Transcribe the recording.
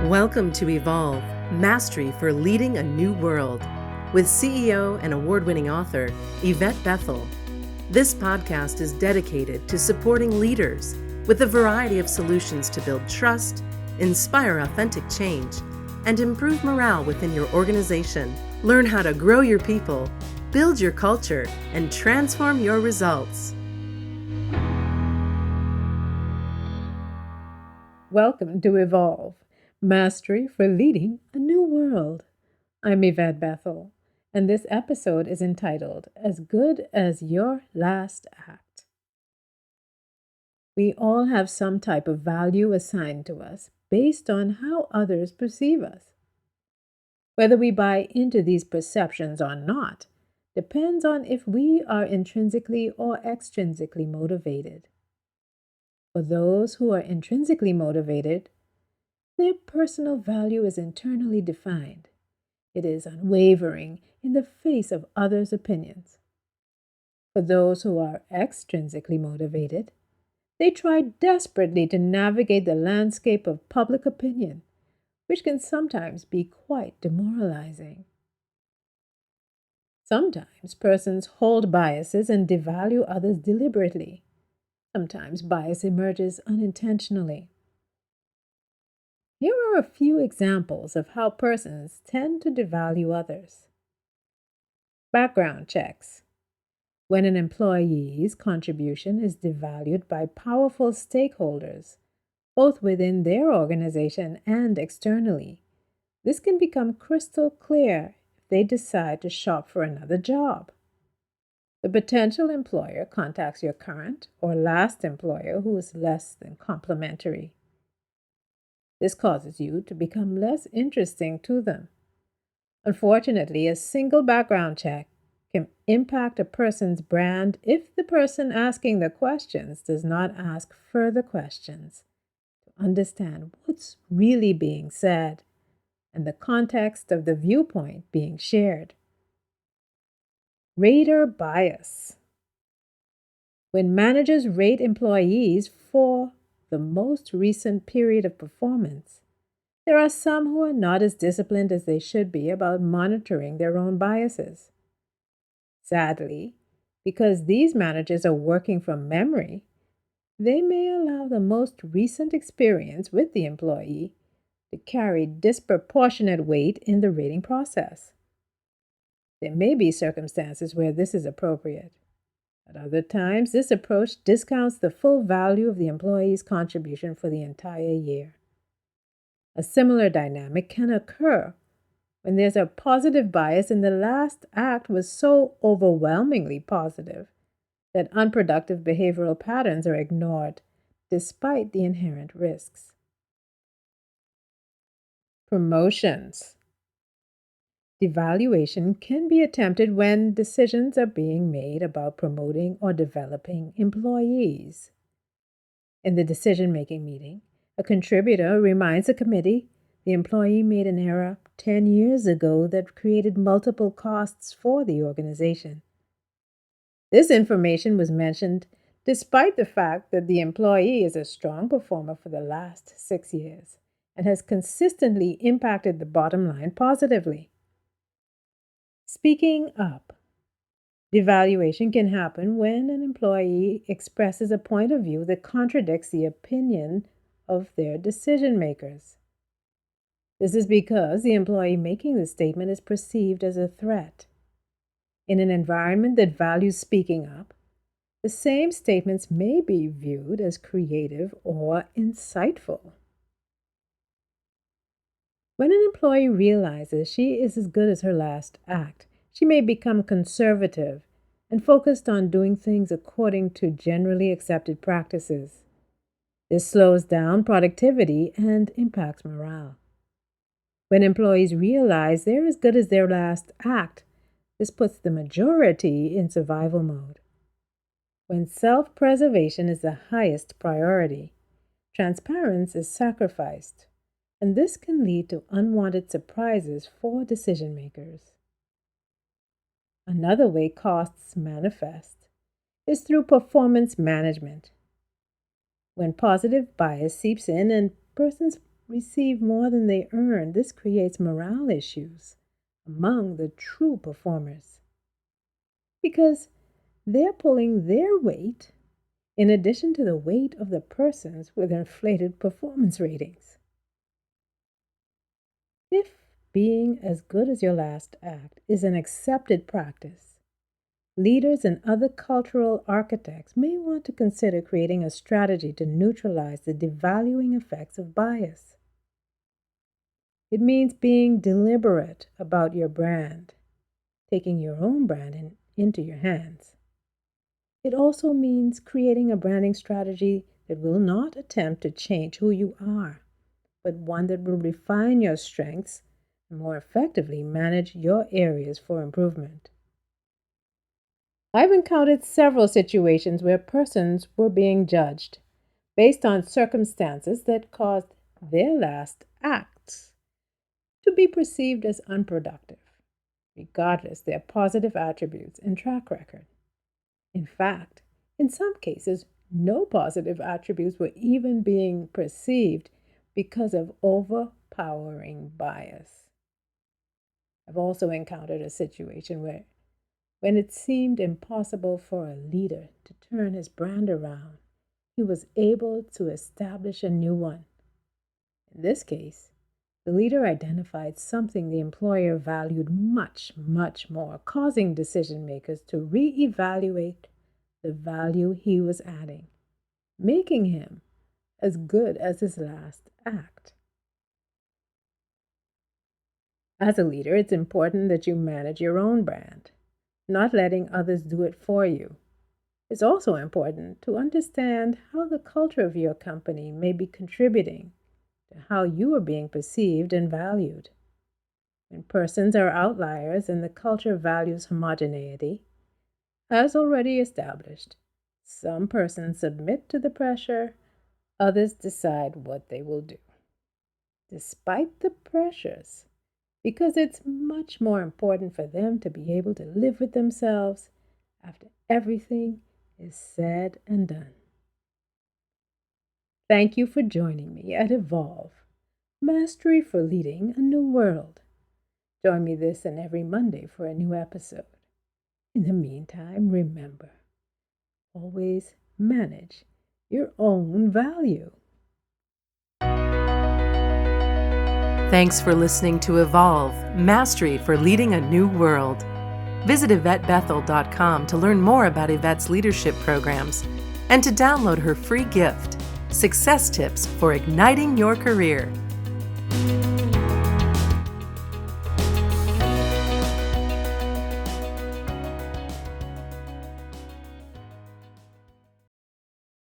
Welcome to Evolve, Mastery for Leading a New World, with CEO and award-winning author Yvette Bethel. This podcast is dedicated to supporting leaders with a variety of solutions to build trust, inspire authentic change, and improve morale within your organization. Learn how to grow your people, build your culture, and transform your results. Welcome to Evolve, Mastery for Leading a New World. I'm Yvette Bethel, and this episode is entitled, As Good as Your Last Act. We all have some type of value assigned to us based on how others perceive us. Whether we buy into these perceptions or not depends on if we are intrinsically or extrinsically motivated. For those who are intrinsically motivated, their personal value is internally defined. It is unwavering in the face of others' opinions. For those who are extrinsically motivated, they try desperately to navigate the landscape of public opinion, which can sometimes be quite demoralizing. Sometimes persons hold biases and devalue others deliberately. Sometimes bias emerges unintentionally. Here are a few examples of how persons tend to devalue others. Background checks. When an employee's contribution is devalued by powerful stakeholders, both within their organization and externally, this can become crystal clear if they decide to shop for another job. The potential employer contacts your current or last employer who is less than complimentary. This causes you to become less interesting to them. Unfortunately, a single background check can impact a person's brand if the person asking the questions does not ask further questions to understand what's really being said and the context of the viewpoint being shared. Rater bias. When managers rate employees for the most recent period of performance, there are some who are not as disciplined as they should be about monitoring their own biases. Sadly, because these managers are working from memory, they may allow the most recent experience with the employee to carry disproportionate weight in the rating process. There may be circumstances where this is appropriate. At other times, this approach discounts the full value of the employee's contribution for the entire year. A similar dynamic can occur when there's a positive bias and the last act was so overwhelmingly positive that unproductive behavioral patterns are ignored despite the inherent risks. Promotions. Devaluation can be attempted when decisions are being made about promoting or developing employees. In the decision-making meeting, a contributor reminds the committee the employee made an error 10 years ago that created multiple costs for the organization. This information was mentioned despite the fact that the employee is a strong performer for the last 6 years and has consistently impacted the bottom line positively. Speaking up. Devaluation can happen when an employee expresses a point of view that contradicts the opinion of their decision makers. This is because the employee making the statement is perceived as a threat. In an environment that values speaking up, the same statements may be viewed as creative or insightful. When an employee realizes she is as good as her last act, she may become conservative and focused on doing things according to generally accepted practices. This slows down productivity and impacts morale. When employees realize they're as good as their last act, this puts the majority in survival mode. When self-preservation is the highest priority, transparency is sacrificed, and this can lead to unwanted surprises for decision makers. Another way costs manifest is through performance management. When positive bias seeps in and persons receive more than they earn, this creates morale issues among the true performers because they're pulling their weight in addition to the weight of the persons with inflated performance ratings. If being as good as your last act is an accepted practice, leaders and other cultural architects may want to consider creating a strategy to neutralize the devaluing effects of bias. It means being deliberate about your brand, taking your own brand into your hands. It also means creating a branding strategy that will not attempt to change who you are, but one that will refine your strengths and more effectively manage your areas for improvement. I've encountered several situations where persons were being judged based on circumstances that caused their last acts to be perceived as unproductive, regardless their positive attributes and track record. In fact, in some cases, no positive attributes were even being perceived because of overpowering bias. I've also encountered a situation where, when it seemed impossible for a leader to turn his brand around, he was able to establish a new one. In this case, the leader identified something the employer valued much, much more, causing decision makers to reevaluate the value he was adding, making him as good as his last act. As a leader, it's important that you manage your own brand, not letting others do it for you. It's also important to understand how the culture of your company may be contributing to how you are being perceived and valued. When persons are outliers and the culture values homogeneity, as already established, some persons submit to the pressure, others decide what they will do. Despite the pressures, because it's much more important for them to be able to live with themselves after everything is said and done. Thank you for joining me at Evolve, Mastery for Leading a New World. Join me this and every Monday for a new episode. In the meantime, remember, always manage your own value. Thanks for listening to Evolve, Mastery for Leading a New World. Visit YvetteBethel.com to learn more about Yvette's leadership programs and to download her free gift, Success Tips for Igniting Your Career.